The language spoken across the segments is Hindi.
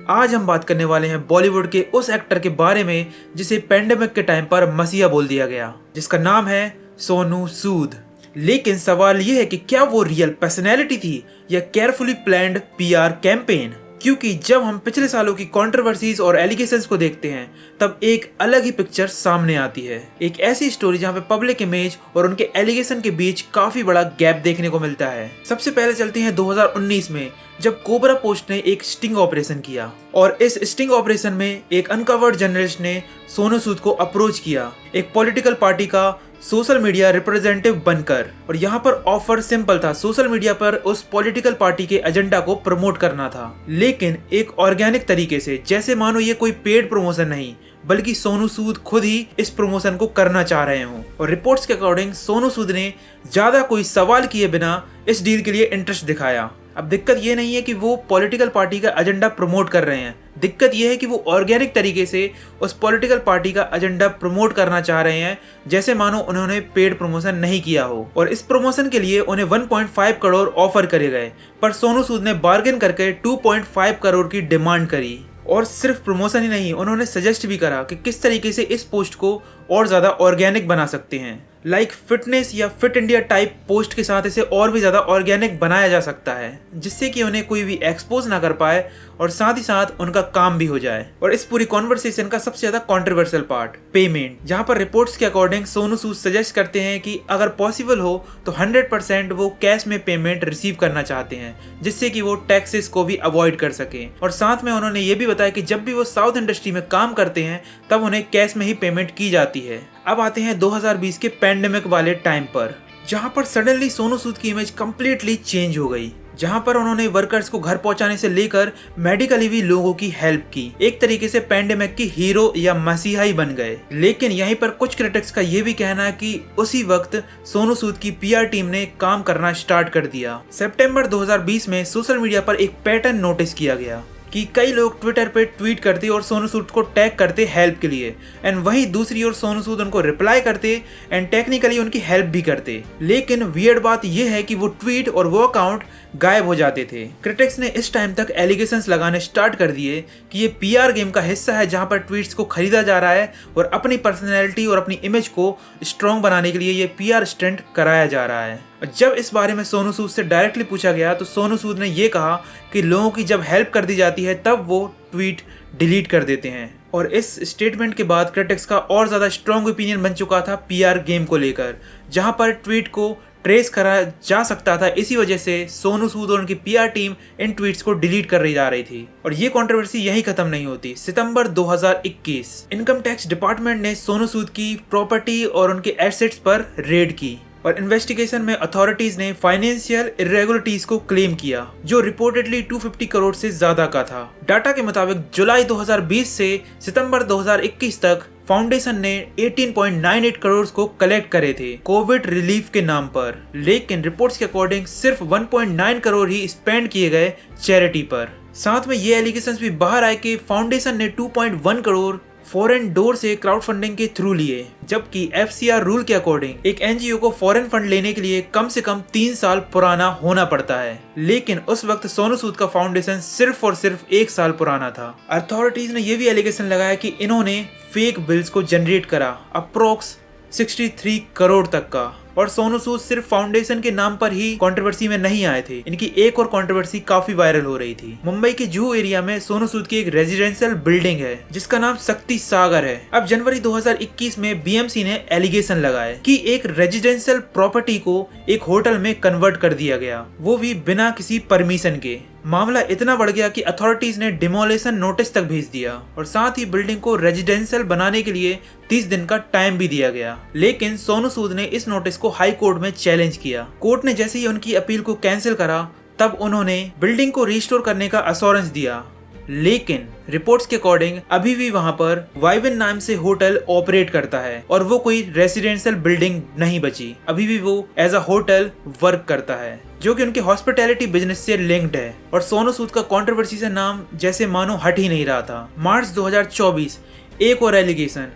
आज हम बात करने वाले हैं बॉलीवुड के उस एक्टर के बारे में जिसे पेंडेमिक के टाइम पर मसीहा बोल दिया गया, जिसका नाम है सोनू सूद। लेकिन सवाल यह है कि क्या वो रियल पर्सनैलिटी थी या केयरफुली प्लान्ड पीआर कैंपेन? क्योंकि जब हम पिछले सालों की कंट्रोवर्सीज और एलिगेशंस को देखते हैं तब एक अलग ही पिक्चर सामने आती है। एक ऐसी स्टोरी जहां पे पब्लिक इमेज और उनके एलिगेशन के बीच काफी बड़ा गैप देखने को मिलता है। सबसे पहले चलते हैं 2019 में, जब कोबरा पोस्ट ने एक स्टिंग ऑपरेशन किया और इस स्टिंग ऑपरेशन में एक अनकवर्ड जर्नलिस्ट ने सोनू सूद को अप्रोच किया एक पॉलिटिकल पार्टी का सोशल मीडिया रिप्रेजेंटेटिव बनकर। और यहाँ पर ऑफर सिंपल था, सोशल मीडिया पर उस पॉलिटिकल पार्टी के एजेंडा को प्रमोट करना था, लेकिन एक ऑर्गेनिक तरीके से, जैसे मानो ये कोई पेड प्रमोशन नहीं बल्कि सोनू सूद खुद ही इस प्रमोशन को करना चाह रहे हों। और रिपोर्ट्स के अकॉर्डिंग सोनू सूद ने ज्यादा कोई सवाल किए बिना इस डील के लिए इंटरेस्ट दिखाया। अब दिक्कत ये नहीं है कि वो पॉलिटिकल पार्टी का एजेंडा प्रमोट कर रहे हैं, दिक्कत ये है कि वो ऑर्गेनिक तरीके से उस पॉलिटिकल पार्टी का एजेंडा प्रमोट करना चाह रहे हैं, जैसे मानो उन्होंने पेड प्रमोशन नहीं किया हो। और इस प्रमोशन के लिए उन्हें 1.5 करोड़ ऑफर करे गए, पर सोनू सूद ने बार्गेन करके 2.5 करोड़ की डिमांड करी। और सिर्फ प्रमोशन ही नहीं, उन्होंने सजेस्ट भी करा कि किस तरीके से इस पोस्ट को और ज्यादा ऑर्गेनिक बना सकते हैं। लाइक फिटनेस या फिट इंडिया टाइप पोस्ट के साथ इसे और भी ज्यादा ऑर्गेनिक बनाया जा सकता है, जिससे कि उन्हें कोई भी एक्सपोज ना कर पाए और साथ ही साथ उनका काम भी हो जाए। और इस पूरी कॉन्वर्सेशन का सबसे ज्यादा कंट्रोवर्शियल पार्ट पेमेंट, जहां पर रिपोर्ट्स के अकॉर्डिंग सोनू सूद सजेस्ट करते हैं कि अगर पॉसिबल हो तो 100% वो कैश में पेमेंट रिसीव करना चाहते हैं, जिससे कि वो टैक्सेस को भी अवॉइड कर सकें। और साथ में उन्होंने ये भी बताया कि जब भी वो साउथ इंडस्ट्री में काम करते हैं तब उन्हें कैश में ही पेमेंट की जाती है। अब आते हैं 2020 के पैंडेमिक वाले टाइम पर, जहां पर सडनली सोनू सूद की इमेज कंप्लीटली चेंज हो गई, जहां पर उन्होंने वर्कर्स को घर पहुंचाने से लेकर मेडिकली भी लोगों की हेल्प की। एक तरीके से पैंडेमिक की हीरो या मसीहा ही बन गए। लेकिन यहीं पर कुछ क्रिटिक्स का ये भी कहना है कि उसी वक्त सोनू सूद की पीआर टीम ने काम करना स्टार्ट कर दिया। सितंबर 2020 में सोशल मीडिया पर एक पैटर्न नोटिस किया गया कि कई लोग ट्विटर पे ट्वीट करते और सोनू सूद को टैग करते हेल्प के लिए, एंड वहीं दूसरी ओर सोनू सूद उनको रिप्लाई करते एंड टेक्निकली उनकी हेल्प भी करते। लेकिन वियर्ड बात यह है कि वो ट्वीट और वो अकाउंट गायब हो जाते थे। क्रिटिक्स ने इस टाइम तक एलिगेशंस लगाने स्टार्ट कर दिए कि ये पीआर गेम का हिस्सा है, जहां पर ट्वीट्स को खरीदा जा रहा है और अपनी पर्सनैलिटी और अपनी इमेज को स्ट्रॉन्ग बनाने के लिए ये पीआर स्टंट कराया जा रहा है। जब इस बारे में सोनू सूद से डायरेक्टली पूछा गया तो सोनू सूद ने ये कहा कि लोगों की जब हेल्प कर दी जाती है तब वो ट्वीट डिलीट कर देते हैं। और इस स्टेटमेंट के बाद क्रिटिक्स का और ज्यादा स्ट्रॉन्ग ओपिनियन बन चुका था पीआर गेम को लेकर, जहां पर ट्वीट को ट्रेस करा जा सकता था। इसी वजह से सोनू सूद और उनकी पीआर टीम इन ट्वीट्स को डिलीट कर रही जा रही थी। और ये कंट्रोवर्सी यही खत्म नहीं होती। सितंबर 2021 इनकम टैक्स डिपार्टमेंट ने सोनू सूद की प्रॉपर्टी और उनके एसेट्स पर रेड की और इन्वेस्टिगेशन में अथॉरिटीज ने फाइनेंशियल इरेगुलरिटीज को क्लेम किया, जो रिपोर्टेडली 250 करोड़ से ज्यादा का था। डाटा के मुताबिक जुलाई 2020 से सितंबर 2021 तक फाउंडेशन ने 18.98 करोड़ को कलेक्ट करे थे कोविड रिलीफ के नाम पर। लेकिन रिपोर्ट्स के अकॉर्डिंग सिर्फ 1.9 करोड़ ही स्पेंड किए गए चैरिटी पर। साथ में ये एलिगेशंस भी बाहर आए कि फाउंडेशन ने 2.1 करोड़ फॉरेन डोर से क्राउड फंडिंग के थ्रू लिए, जबकि एफसीआर रूल के अकॉर्डिंग एक एनजीओ को फॉरेन फंड लेने के लिए कम से कम 3 साल पुराना होना पड़ता है। लेकिन उस वक्त सोनू सूद का फाउंडेशन सिर्फ और सिर्फ 1 साल पुराना था। अथॉरिटीज ने यह भी एलिगेशन लगाया कि इन्होंने फेक बिल्स को जनरेट करा अप्रोक्स 63 करोड़ तक का। और सोनू सूद सिर्फ फाउंडेशन के नाम पर ही कंट्रोवर्सी में नहीं आए थे, इनकी एक और कंट्रोवर्सी काफी वायरल हो रही थी। मुंबई के जुहू एरिया में सोनू सूद की एक रेजिडेंशियल बिल्डिंग है जिसका नाम शक्ति सागर है। अब जनवरी 2021 में बीएमसी ने एलिगेशन लगाए कि एक रेजिडेंशियल प्रॉपर्टी को एक होटल में कन्वर्ट कर दिया गया, वो भी बिना किसी परमिशन के। मामला इतना बढ़ गया कि अथॉरिटीज ने डिमोलेशन नोटिस तक भेज दिया और साथ ही बिल्डिंग को रेजिडेंशियल बनाने के लिए 30 दिन का टाइम भी दिया गया। लेकिन सोनू सूद ने इस नोटिस को हाई कोर्ट में चैलेंज किया। कोर्ट ने जैसे ही उनकी अपील को कैंसिल करा तब उन्होंने बिल्डिंग को रिस्टोर करने का अश्योरेंस दिया। लेकिन रिपोर्ट्स के अकॉर्डिंग अभी भी वहां पर वाइविन नाम से होटल ऑपरेट करता है और वो कोई रेसिडेंशियल बिल्डिंग नहीं बची, अभी भी वो एज अ होटल वर्क करता है, जो कि उनके हॉस्पिटैलिटी बिजनेस से लिंक्ड है। और सोनू सूद का कंट्रोवर्सी से नाम जैसे मानो हट ही नहीं रहा था। मार्च 2024 एक और एलिगेशन,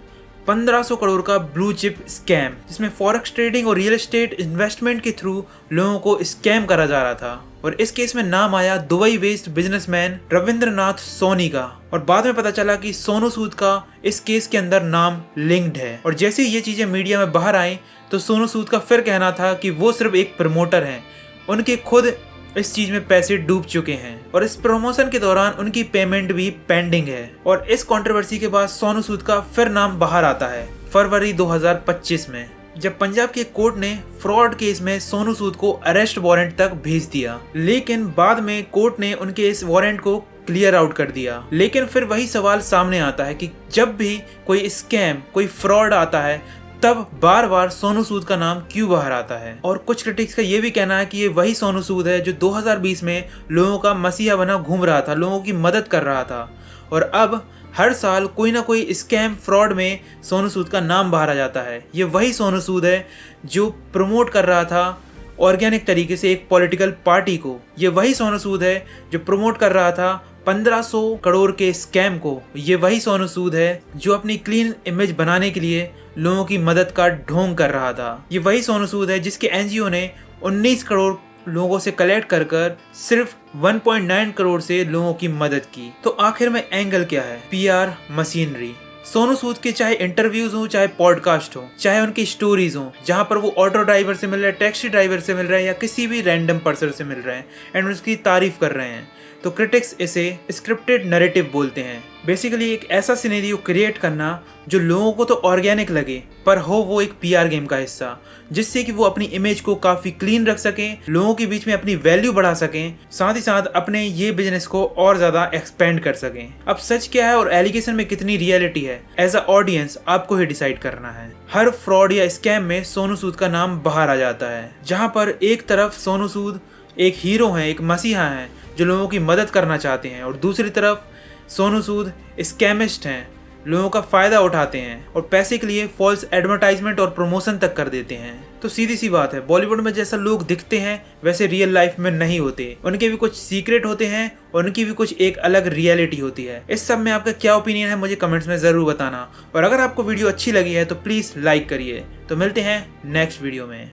1500 करोड़ का ब्लू चिप स्कैम, जिसमें फॉरेक्स ट्रेडिंग और रियल एस्टेट इन्वेस्टमेंट के थ्रू लोगों को स्कैम करा जा रहा था। और इस केस में नाम आया दुबई बेस्ड बिजनेसमैन रविंद्रनाथ सोनी का। और बाद में पता चला कि सोनू सूद का इस केस के अंदर नाम लिंक्ड है। और जैसे ही ये चीजें मीडिया में बाहर आई तो सोनू सूद का फिर कहना था कि वो सिर्फ एक प्रमोटर हैं, उनके खुद इस चीज में पैसे डूब चुके हैं और इस प्रमोशन के दौरान उनकी पेमेंट भी पेंडिंग है। और इस कंट्रोवर्सी के बाद सोनू सूद का फिर नाम बाहर आता है फरवरी 2025 में, जब पंजाब के कोर्ट ने फ्रॉड केस में सोनू सूद को अरेस्ट वारंट तक भेज दिया। लेकिन बाद में कोर्ट ने उनके इस वारंट को क्लियर आउट कर दिया। लेकिन फिर वही सवाल सामने आता है कि जब भी कोई स्कैम, कोई फ्रॉड आता है, तब बार बार सोनू सूद का नाम क्यों बाहर आता है। और कुछ क्रिटिक्स का ये भी कहना है कि ये वही सोनू सूद है जो 2020 में लोगों का मसीहा बना घूम रहा था, लोगों की मदद कर रहा था, और अब हर साल कोई ना कोई स्कैम फ्रॉड में सोनू सूद का नाम बाहर आ जाता है। ये वही सोनू सूद है जो प्रमोट कर रहा था ऑर्गेनिक तरीके से एक पॉलिटिकल पार्टी को। ये वही सोनू सूद है जो प्रमोट कर रहा था 1500 करोड़ के स्कैम को। ये वही सोनू सूद है जो अपनी क्लीन इमेज बनाने के लिए लोगों की मदद का ढोंग कर रहा था। ये वही सोनू सूद है जिसके एनजीओ ने 19 करोड़ लोगों से कलेक्ट कर सिर्फ 1.9 करोड़ से लोगों की मदद की। तो आखिर में एंगल क्या है? PR machinery. सोनू सूद के चाहे इंटरव्यूज हो, चाहे पॉडकास्ट हो, चाहे उनकी स्टोरीज हो, जहां पर वो ऑटो ड्राइवर से मिल रहे हैं, टैक्सी ड्राइवर से मिल रहे हैं या किसी भी रैंडम पर्सन से मिल रहे हैं एंड उसकी तारीफ कर रहे हैं, तो क्रिटिक्स इसे स्क्रिप्टेड नैरेटिव बोलते हैं। बेसिकली एक ऐसा सिनेरियो क्रिएट करना जो लोगों को तो ऑर्गेनिक लगे पर हो वो एक पीआर गेम का हिस्सा, जिससे कि वो अपनी इमेज को काफी क्लीन रख सकें, लोगों के बीच में अपनी वैल्यू बढ़ा सकें, साथ ही साथ अपने ये बिजनेस को और ज्यादा एक्सपेंड कर सकें। अब सच क्या है और एलिगेशन में कितनी रियलिटी है, एज अ ऑडियंस आपको ही डिसाइड करना है। हर फ्रॉड या स्कैम में सोनू सूद का नाम बाहर आ जाता है, जहां पर एक तरफ सोनू सूद एक हीरो है, एक मसीहा है जो लोगों की मदद करना चाहते हैं, और दूसरी तरफ सोनू सूद स्कैमिस्ट हैं, लोगों का फायदा उठाते हैं और पैसे के लिए फॉल्स एडवर्टाइजमेंट और प्रमोशन तक कर देते हैं। तो सीधी सी बात है, बॉलीवुड में जैसा लोग दिखते हैं वैसे रियल लाइफ में नहीं होते। उनके भी कुछ सीक्रेट होते हैं और उनकी भी कुछ एक अलग रियलिटी होती है। इस सब में आपका क्या ओपिनियन है मुझे कमेंट्स में जरूर बताना, और अगर आपको वीडियो अच्छी लगी है तो प्लीज लाइक करिए। तो मिलते हैं नेक्स्ट वीडियो में।